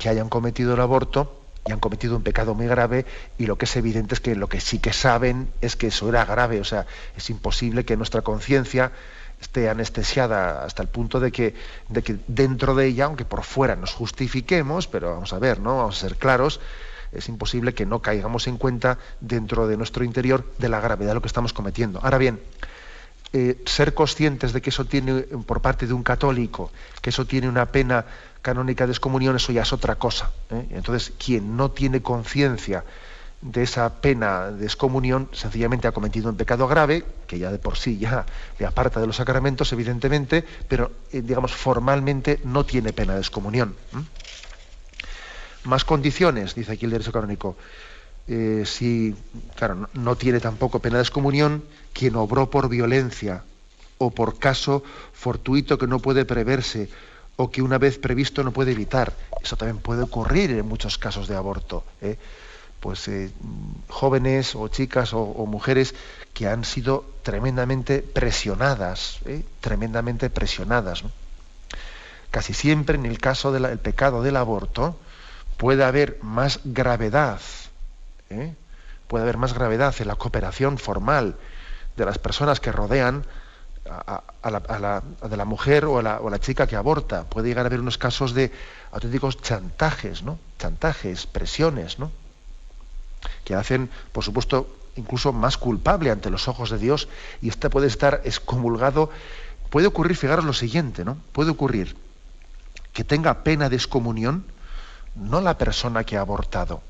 hayan cometido el aborto y han cometido un pecado muy grave, y lo que es evidente es que lo que sí que saben es que eso era grave. O sea, es imposible que nuestra conciencia esté anestesiada hasta el punto de que dentro de ella, aunque por fuera nos justifiquemos, pero vamos a ver, ¿no? Vamos a ser claros, es imposible que no caigamos en cuenta dentro de nuestro interior de la gravedad de lo que estamos cometiendo. Ahora bien, ser conscientes de que eso tiene, por parte de un católico, que eso tiene una pena canónica de excomunión, eso ya es otra cosa. Entonces, quien no tiene conciencia de esa pena de excomunión, sencillamente ha cometido un pecado grave, que ya de por sí ya le aparta de los sacramentos, evidentemente, pero digamos formalmente no tiene pena de excomunión. Más condiciones, dice aquí el derecho canónico. Si, claro, no tiene tampoco pena de excomunión quien obró por violencia o por caso fortuito que no puede preverse, o que una vez previsto no puede evitar. Eso también puede ocurrir en muchos casos de aborto. Pues jóvenes o chicas o mujeres que han sido tremendamente presionadas, ¿no? Casi siempre en el caso del pecado del aborto puede haber más gravedad, puede haber más gravedad en la cooperación formal de las personas que rodean a la mujer o a la chica que aborta. Puede llegar a haber unos casos de auténticos chantajes, ¿no? Chantajes, presiones, ¿no? Que hacen, por supuesto, incluso más culpable ante los ojos de Dios, y este puede estar excomulgado. Puede ocurrir, fijaros lo siguiente, ¿no? Puede ocurrir que tenga pena de excomunión no la persona que ha abortado,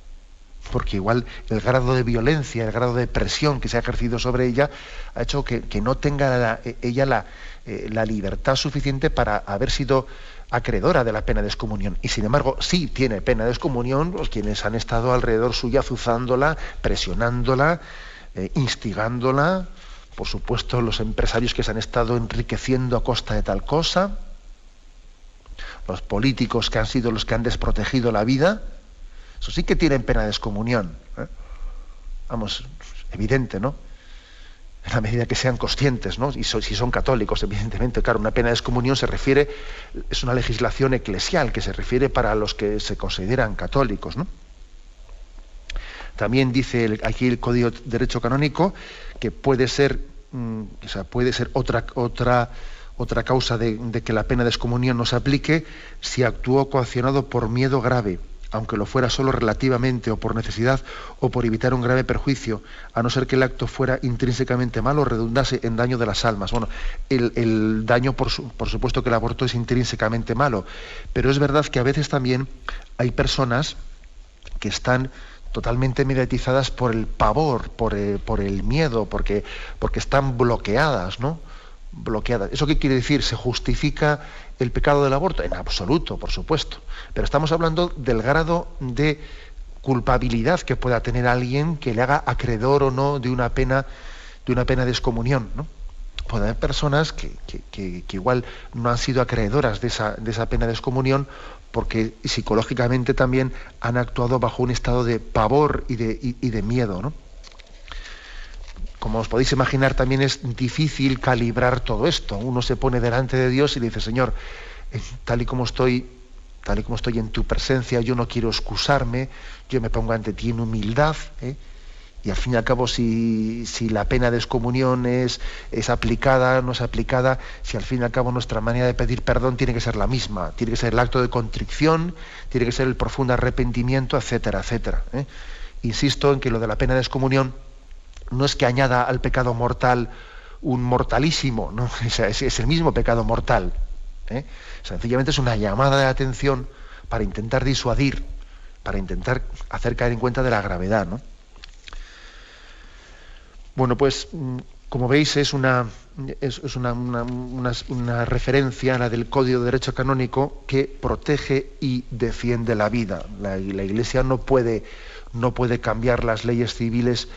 porque igual el grado de violencia, el grado de presión que se ha ejercido sobre ella ha hecho que no tenga ella la libertad suficiente para haber sido acreedora de la pena de excomunión. Y sin embargo, sí tiene pena de excomunión los quienes han estado alrededor suya azuzándola, presionándola, instigándola, por supuesto los empresarios que se han estado enriqueciendo a costa de tal cosa, los políticos que han sido los que han desprotegido la vida. Eso sí que tienen pena de excomunión. Vamos, evidente, ¿no? en la medida que sean conscientes, ¿no? Y si son católicos, evidentemente, claro, una pena de excomunión es una legislación eclesial que se refiere para los que se consideran católicos, ¿no? También dice aquí el Código de Derecho Canónico que puede ser otra causa de que la pena de excomunión no se aplique si actuó coaccionado por miedo grave, aunque lo fuera solo relativamente, o por necesidad, o por evitar un grave perjuicio, a no ser que el acto fuera intrínsecamente malo o redundase en daño de las almas. Bueno, el daño, por supuesto que el aborto es intrínsecamente malo, pero es verdad que a veces también hay personas que están totalmente mediatizadas por el pavor, por el miedo, porque están bloqueadas, ¿no? Bloqueadas. ¿Eso qué quiere decir? ¿Se justifica el pecado del aborto? En absoluto, por supuesto. Pero estamos hablando del grado de culpabilidad que pueda tener alguien que le haga acreedor o no de una pena de excomunión, ¿no? Puede haber personas que igual no han sido acreedoras de esa pena de excomunión porque psicológicamente también han actuado bajo un estado de pavor y de miedo, ¿no? Como os podéis imaginar, también es difícil calibrar todo esto. Uno se pone delante de Dios y le dice: Señor, tal y como estoy en tu presencia, yo no quiero excusarme, yo me pongo ante ti en humildad, y al fin y al cabo, si la pena de excomunión es aplicada, no es aplicada, si al fin y al cabo nuestra manera de pedir perdón tiene que ser la misma, tiene que ser el acto de contrición, tiene que ser el profundo arrepentimiento, etcétera, etcétera. Insisto en que lo de la pena de excomunión no es que añada al pecado mortal un mortalísimo, ¿no? Es el mismo pecado mortal. Sencillamente es una llamada de atención para intentar disuadir, para intentar hacer caer en cuenta de la gravedad, ¿no? Bueno, pues como veis es una referencia a la del Código de Derecho Canónico que protege y defiende la vida. La Iglesia no puede cambiar las leyes civiles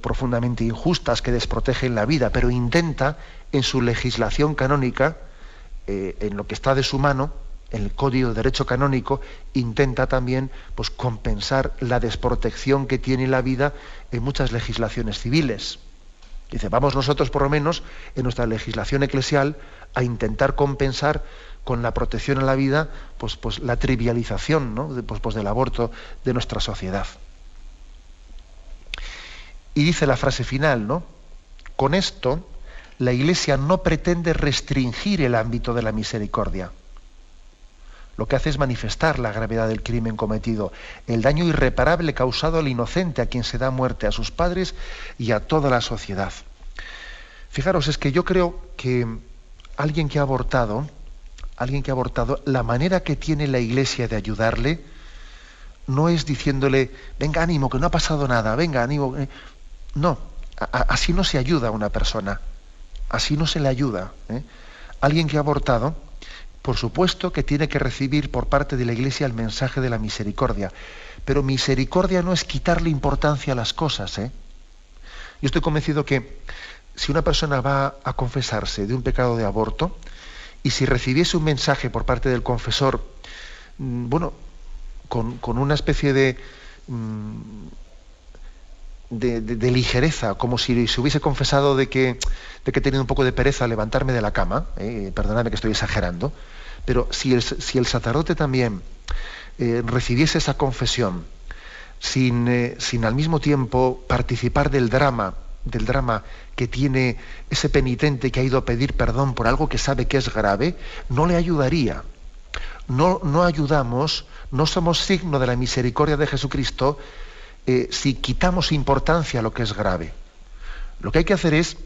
profundamente injustas que desprotegen la vida, pero intenta en su legislación canónica, en lo que está de su mano, en el Código de Derecho Canónico, intenta también pues, compensar la desprotección que tiene la vida en muchas legislaciones civiles. Dice, vamos nosotros por lo menos en nuestra legislación eclesial a intentar compensar con la protección a la vida pues la trivialización, ¿no? Del aborto de nuestra sociedad. Y dice la frase final, ¿no? Con esto, la Iglesia no pretende restringir el ámbito de la misericordia. Lo que hace es manifestar la gravedad del crimen cometido, el daño irreparable causado al inocente, a quien se da muerte, a sus padres y a toda la sociedad. Fijaros, es que yo creo que alguien que ha abortado, la manera que tiene la Iglesia de ayudarle no es diciéndole, venga, ánimo, que no ha pasado nada, venga, ánimo. No, así no se ayuda a una persona, así no se le ayuda. Alguien que ha abortado, por supuesto que tiene que recibir por parte de la Iglesia el mensaje de la misericordia, pero misericordia no es quitarle importancia a las cosas. Yo estoy convencido que si una persona va a confesarse de un pecado de aborto, y si recibiese un mensaje por parte del confesor, bueno, con una especie de ligereza, como si se hubiese confesado de que he tenido un poco de pereza al levantarme de la cama, perdonadme que estoy exagerando, pero si el sacerdote también recibiese esa confesión sin al mismo tiempo participar del drama que tiene ese penitente que ha ido a pedir perdón por algo que sabe que es grave, no le ayudaría. No ayudamos, no somos signo de la misericordia de Jesucristo si quitamos importancia a lo que es grave. Lo que hay que hacer es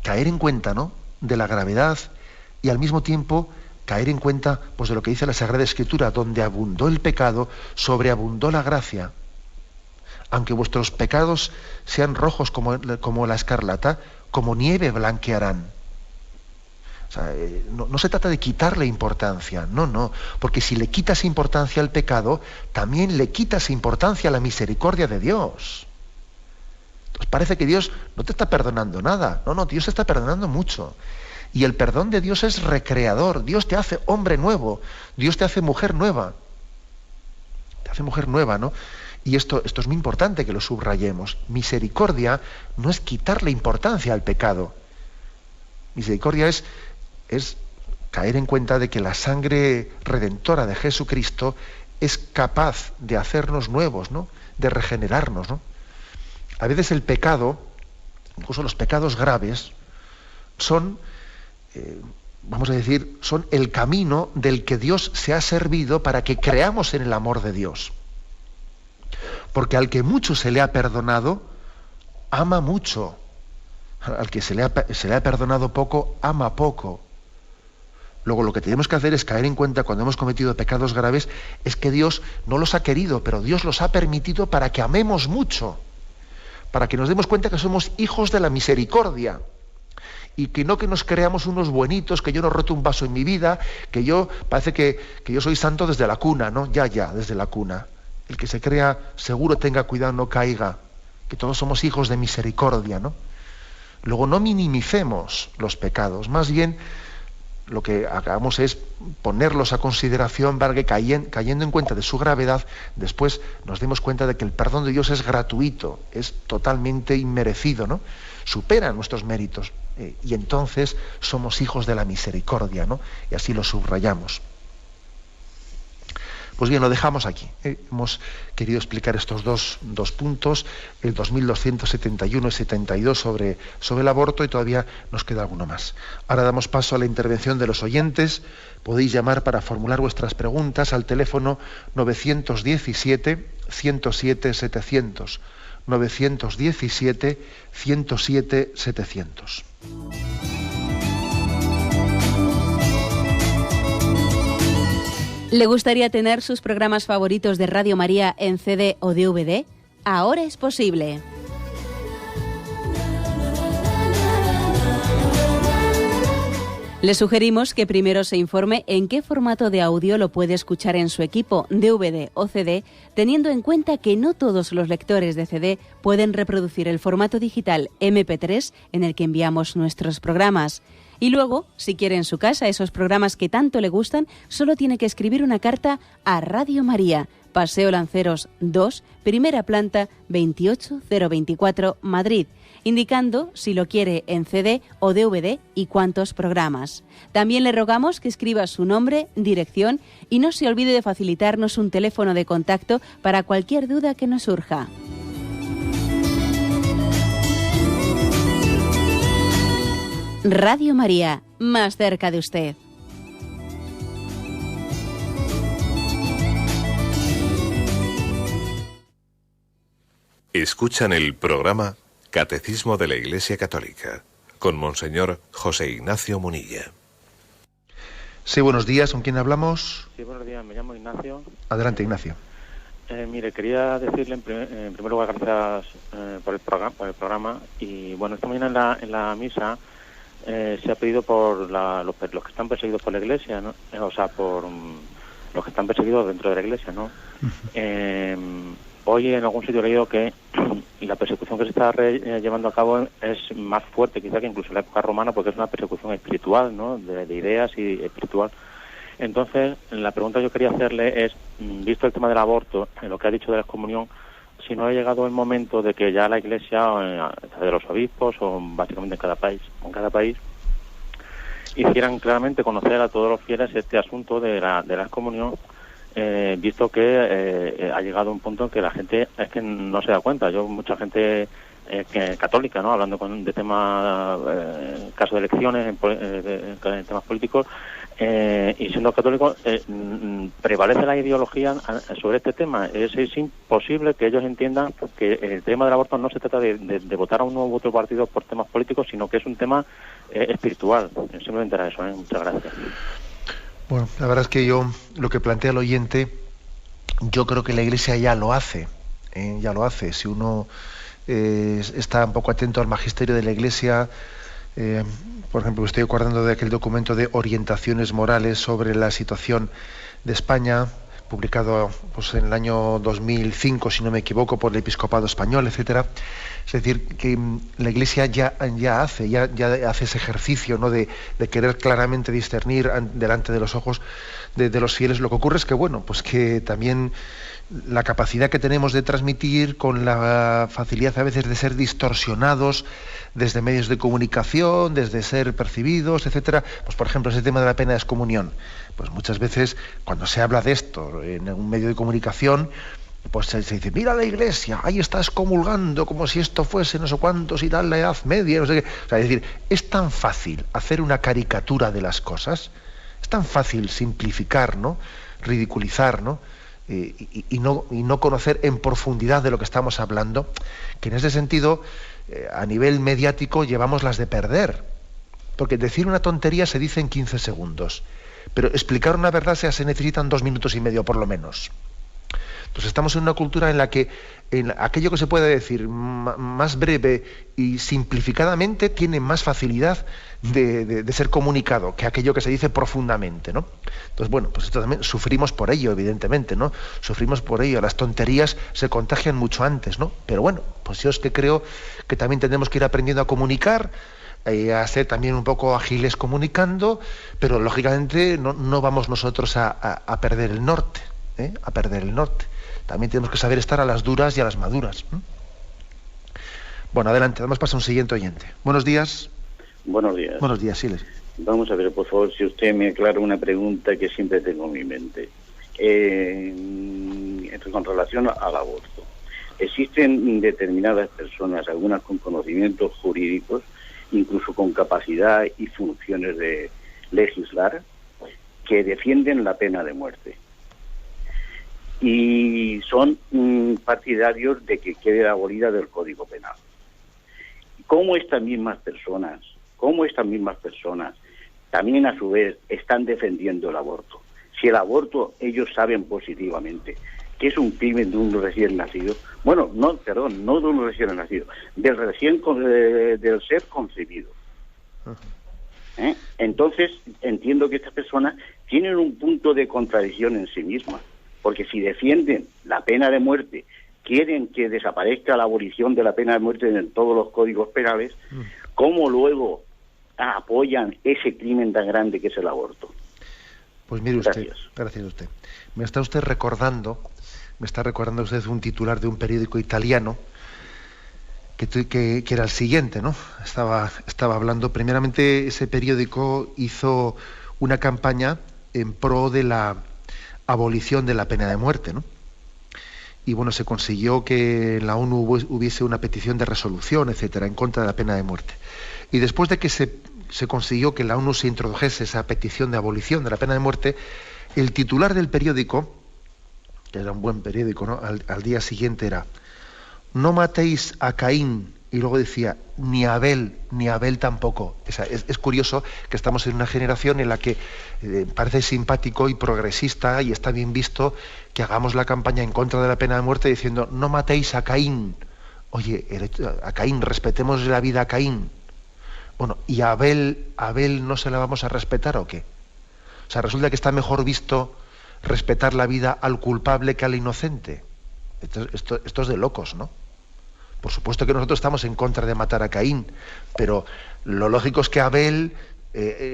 caer en cuenta, ¿no?, de la gravedad y al mismo tiempo caer en cuenta pues, de lo que dice la Sagrada Escritura, donde abundó el pecado, sobreabundó la gracia. Aunque vuestros pecados sean rojos como la escarlata, como nieve blanquearán. O sea, no se trata de quitarle importancia, no, porque si le quitas importancia al pecado, también le quitas importancia a la misericordia de Dios. Entonces parece que Dios no te está perdonando nada, no, Dios te está perdonando mucho. Y el perdón de Dios es recreador, Dios te hace hombre nuevo, Dios te hace mujer nueva. Te hace mujer nueva, ¿no? Y esto es muy importante que lo subrayemos. Misericordia no es quitarle importancia al pecado. Misericordia es caer en cuenta de que la sangre redentora de Jesucristo es capaz de hacernos nuevos, ¿no? De regenerarnos, ¿no? A veces el pecado, incluso los pecados graves, son, vamos a decir, son el camino del que Dios se ha servido para que creamos en el amor de Dios. Porque al que mucho se le ha perdonado, ama mucho. Al que se le ha perdonado poco, ama poco. Luego lo que tenemos que hacer es caer en cuenta cuando hemos cometido pecados graves, es que Dios no los ha querido, pero Dios los ha permitido para que amemos mucho. Para que nos demos cuenta que somos hijos de la misericordia. Y que no que nos creamos unos buenitos, que yo no he roto un vaso en mi vida, que yo parece que yo soy santo desde la cuna, ¿no? Ya, desde la cuna. El que se crea seguro tenga cuidado, no caiga. Que todos somos hijos de misericordia, ¿no? Luego no minimicemos los pecados, más bien lo que hagamos es ponerlos a consideración para que cayendo en cuenta de su gravedad, después nos demos cuenta de que el perdón de Dios es gratuito, es totalmente inmerecido, ¿no? Supera nuestros méritos y entonces somos hijos de la misericordia, ¿no? Y así lo subrayamos. Pues bien, lo dejamos aquí. Hemos querido explicar estos dos puntos, el 2271 y 72 sobre el aborto, y todavía nos queda alguno más. Ahora damos paso a la intervención de los oyentes. Podéis llamar para formular vuestras preguntas al teléfono 917-107-700. 917-107-700. ¿Le gustaría tener sus programas favoritos de Radio María en CD o DVD? Ahora es posible. Le sugerimos que primero se informe en qué formato de audio lo puede escuchar en su equipo, DVD o CD, teniendo en cuenta que no todos los lectores de CD pueden reproducir el formato digital MP3 en el que enviamos nuestros programas. Y luego, si quiere en su casa esos programas que tanto le gustan, solo tiene que escribir una carta a Radio María, Paseo Lanceros 2, primera planta, 28024, Madrid, indicando si lo quiere en CD o DVD y cuántos programas. También le rogamos que escriba su nombre, dirección y no se olvide de facilitarnos un teléfono de contacto para cualquier duda que nos surja. Radio María, más cerca de usted. Escuchan el programa Catecismo de la Iglesia Católica con Monseñor José Ignacio Munilla. Sí, buenos días. ¿Con quién hablamos? Sí, buenos días. Me llamo Ignacio. Adelante, Ignacio. Mire, quería decirle en primer lugar gracias por el programa. Y bueno, esta mañana en la misa se ha pedido por los que están perseguidos por la Iglesia, ¿no? O sea, por los que están perseguidos dentro de la Iglesia, ¿no? Hoy en algún sitio he leído que la persecución que se está llevando a cabo es más fuerte quizá que incluso en la época romana, porque es una persecución espiritual, ¿no? De ideas y espiritual. Entonces, la pregunta que yo quería hacerle es, visto el tema del aborto, en lo que ha dicho de la excomunión, si no ha llegado el momento de que ya la Iglesia, de los obispos o básicamente en cada país, hicieran claramente conocer a todos los fieles este asunto de la excomunión, visto que ha llegado un punto en que la gente es que no se da cuenta. Mucha gente católica, ¿no? Hablando de temas, caso de elecciones, en temas políticos, y siendo católico, prevalece la ideología sobre este tema. Es imposible que ellos entiendan que el tema del aborto no se trata de votar a uno u otro partido por temas políticos, sino que es un tema espiritual. Simplemente era eso. Muchas gracias. Bueno, la verdad es que yo, lo que plantea el oyente, yo creo que la Iglesia ya lo hace. Ya lo hace. Si uno está un poco atento al magisterio de la Iglesia, por ejemplo, me estoy acordando de aquel documento de orientaciones morales sobre la situación de España, publicado pues, en el año 2005, si no me equivoco, por el Episcopado Español, etcétera. Es decir, que la Iglesia ya hace ese ejercicio, ¿no? de querer claramente discernir delante de los ojos de los fieles. Lo que ocurre es que, bueno, pues que también la capacidad que tenemos de transmitir, con la facilidad a veces de ser distorsionados desde medios de comunicación, desde ser percibidos, etcétera. Pues por ejemplo, ese tema de la pena de excomunión. Pues muchas veces cuando se habla de esto en un medio de comunicación, pues se dice, mira la Iglesia, ahí está excomulgando como si esto fuese no sé cuántos y tal, la Edad Media, no sé qué. O sea, es decir, es tan fácil hacer una caricatura de las cosas, es tan fácil simplificar, ¿no? Ridiculizar, ¿no? Y no conocer en profundidad de lo que estamos hablando, que en ese sentido, a nivel mediático, llevamos las de perder. Porque decir una tontería se dice en 15 segundos, pero explicar una verdad se necesitan 2 minutos y medio por lo menos. Entonces estamos en una cultura en la que aquello que se puede decir más breve y simplificadamente tiene más facilidad de ser comunicado que aquello que se dice profundamente, ¿no? Entonces, bueno, pues esto también sufrimos por ello, evidentemente, ¿no? Sufrimos por ello. Las tonterías se contagian mucho antes, ¿no? Pero bueno, pues yo es que creo que también tenemos que ir aprendiendo a comunicar, a ser también un poco ágiles comunicando, pero lógicamente no vamos nosotros a perder el norte, a perder el norte. También tenemos que saber estar a las duras y a las maduras. Bueno, adelante, vamos a pasar a un siguiente oyente. Buenos días. Buenos días. Buenos días, sí. Vamos a ver, por favor, si usted me aclara una pregunta que siempre tengo en mi mente. Con relación al aborto. Existen determinadas personas, algunas con conocimientos jurídicos, incluso con capacidad y funciones de legislar, que defienden la pena de muerte. Y son partidarios de que quede abolida del Código Penal. ¿Cómo estas mismas personas también a su vez están defendiendo el aborto? Si el aborto ellos saben positivamente que es un crimen de un recién nacido, no de un recién nacido, del ser concebido. Entonces entiendo que estas personas tienen un punto de contradicción en sí mismas. Porque si defienden la pena de muerte, quieren que desaparezca la abolición de la pena de muerte en todos los códigos penales, ¿cómo luego apoyan ese crimen tan grande que es el aborto? Pues mire usted, gracias a usted. Me está recordando usted un titular de un periódico italiano que era el siguiente, ¿no? Estaba hablando, primeramente ese periódico hizo una campaña en pro de la abolición de la pena de muerte, ¿no? Y bueno, se consiguió que en la ONU hubiese una petición de resolución, etcétera, en contra de la pena de muerte. Y después de que se consiguió que en la ONU se introdujese esa petición de abolición de la pena de muerte, el titular del periódico, que era un buen periódico, ¿no? Al día siguiente era: no matéis a Caín. Y luego decía, ni Abel tampoco. Es curioso que estamos en una generación en la que parece simpático y progresista y está bien visto que hagamos la campaña en contra de la pena de muerte diciendo, no matéis a Caín. Oye, a Caín, respetemos la vida a Caín. Bueno, ¿y a Abel no se la vamos a respetar o qué? O sea, resulta que está mejor visto respetar la vida al culpable que al inocente. Esto es de locos, ¿no? Por supuesto que nosotros estamos en contra de matar a Caín, pero lo lógico es que Abel,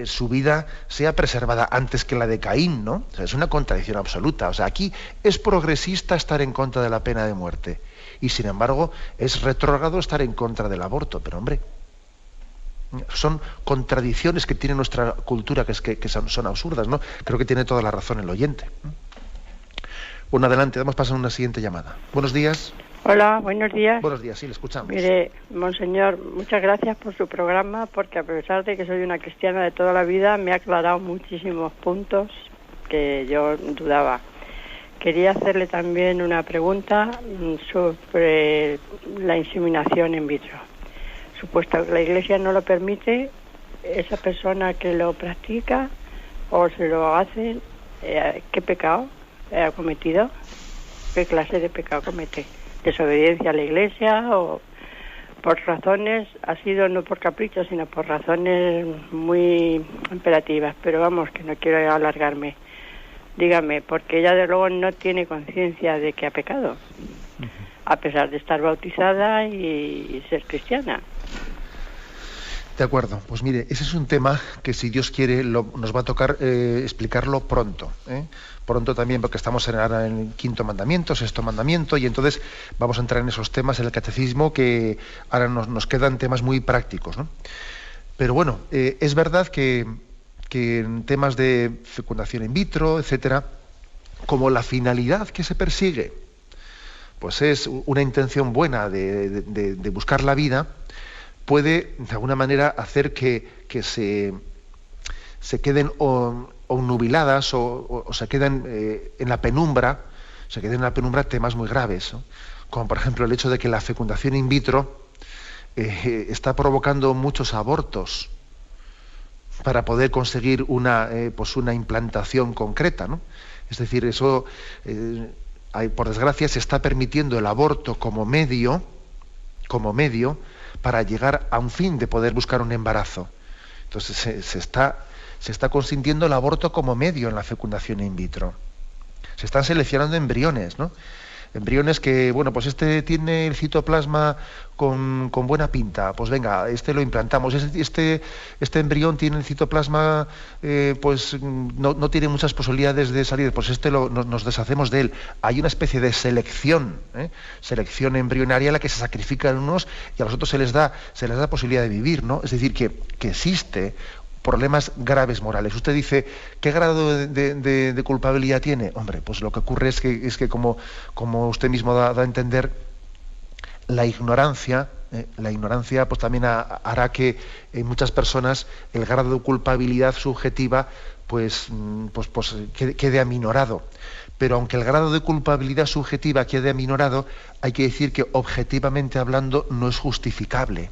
su vida sea preservada antes que la de Caín, ¿no? O sea, es una contradicción absoluta. O sea, aquí es progresista estar en contra de la pena de muerte y, sin embargo, es retrógrado estar en contra del aborto. Pero, hombre, son contradicciones que tiene nuestra cultura que son absurdas, ¿no? Creo que tiene toda la razón el oyente. Bueno, adelante, vamos a pasar a una siguiente llamada. Buenos días. Hola, buenos días. Buenos días, sí, le escuchamos. Mire, monseñor, muchas gracias por su programa, porque a pesar de que soy una cristiana de toda la vida, me ha aclarado muchísimos puntos que yo dudaba. Quería hacerle también una pregunta sobre la inseminación in vitro. Supuesto que la Iglesia no lo permite, esa persona que lo practica o se lo hace, ¿qué pecado ha cometido? ¿Qué clase de pecado comete? ¿Desobediencia a la Iglesia o por razones, ha sido no por capricho, sino por razones muy imperativas? Pero vamos, que no quiero alargarme. Dígame, porque ella de luego no tiene conciencia de que ha pecado, a pesar de estar bautizada y ser cristiana. De acuerdo, pues mire, ese es un tema que, si Dios quiere, nos va a tocar explicarlo pronto. Pronto también, porque estamos ahora en el 5º mandamiento, 6º mandamiento, y entonces vamos a entrar en esos temas en el catecismo, que ahora nos quedan temas muy prácticos, ¿no? Pero bueno, es verdad que en temas de fecundación in vitro, etcétera, como la finalidad que se persigue pues es una intención buena de buscar la vida, puede de alguna manera hacer que se queden obnubiladas o se queden en la penumbra, temas muy graves, ¿no? Como por ejemplo el hecho de que la fecundación in vitro está provocando muchos abortos para poder conseguir una implantación concreta, ¿no? Es decir, eso, por desgracia, se está permitiendo el aborto como medio para llegar a un fin de poder buscar un embarazo. Entonces se está consintiendo el aborto como medio en la fecundación in vitro. Se están seleccionando embriones, ¿no? Embriones que, bueno, pues este tiene el citoplasma con buena pinta, pues venga, este lo implantamos. Este embrión tiene el citoplasma, pues no tiene muchas posibilidades de salir, pues nos deshacemos de él. Hay una especie de selección embrionaria a la que se sacrifican unos y a los otros se les da posibilidad de vivir, ¿no? Es decir, que existe problemas graves morales. Usted dice, ¿qué grado de culpabilidad tiene? Hombre, pues lo que ocurre es que como usted mismo da a entender, la ignorancia pues también hará que en muchas personas el grado de culpabilidad subjetiva pues quede aminorado. Pero aunque el grado de culpabilidad subjetiva quede aminorado, hay que decir que objetivamente hablando no es justificable.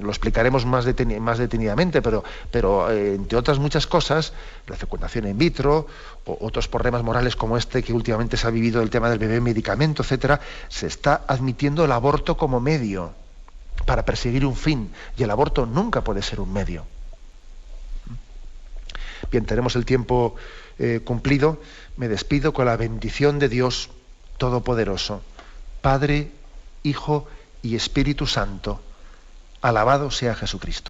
Lo explicaremos más detenidamente, pero entre otras muchas cosas, la fecundación in vitro o otros problemas morales como este que últimamente se ha vivido, el tema del bebé medicamento, etcétera, se está admitiendo el aborto como medio para perseguir un fin, y el aborto nunca puede ser un medio. Bien, tenemos el tiempo cumplido. Me despido con la bendición de Dios Todopoderoso, Padre, Hijo y Espíritu Santo. Alabado sea Jesucristo.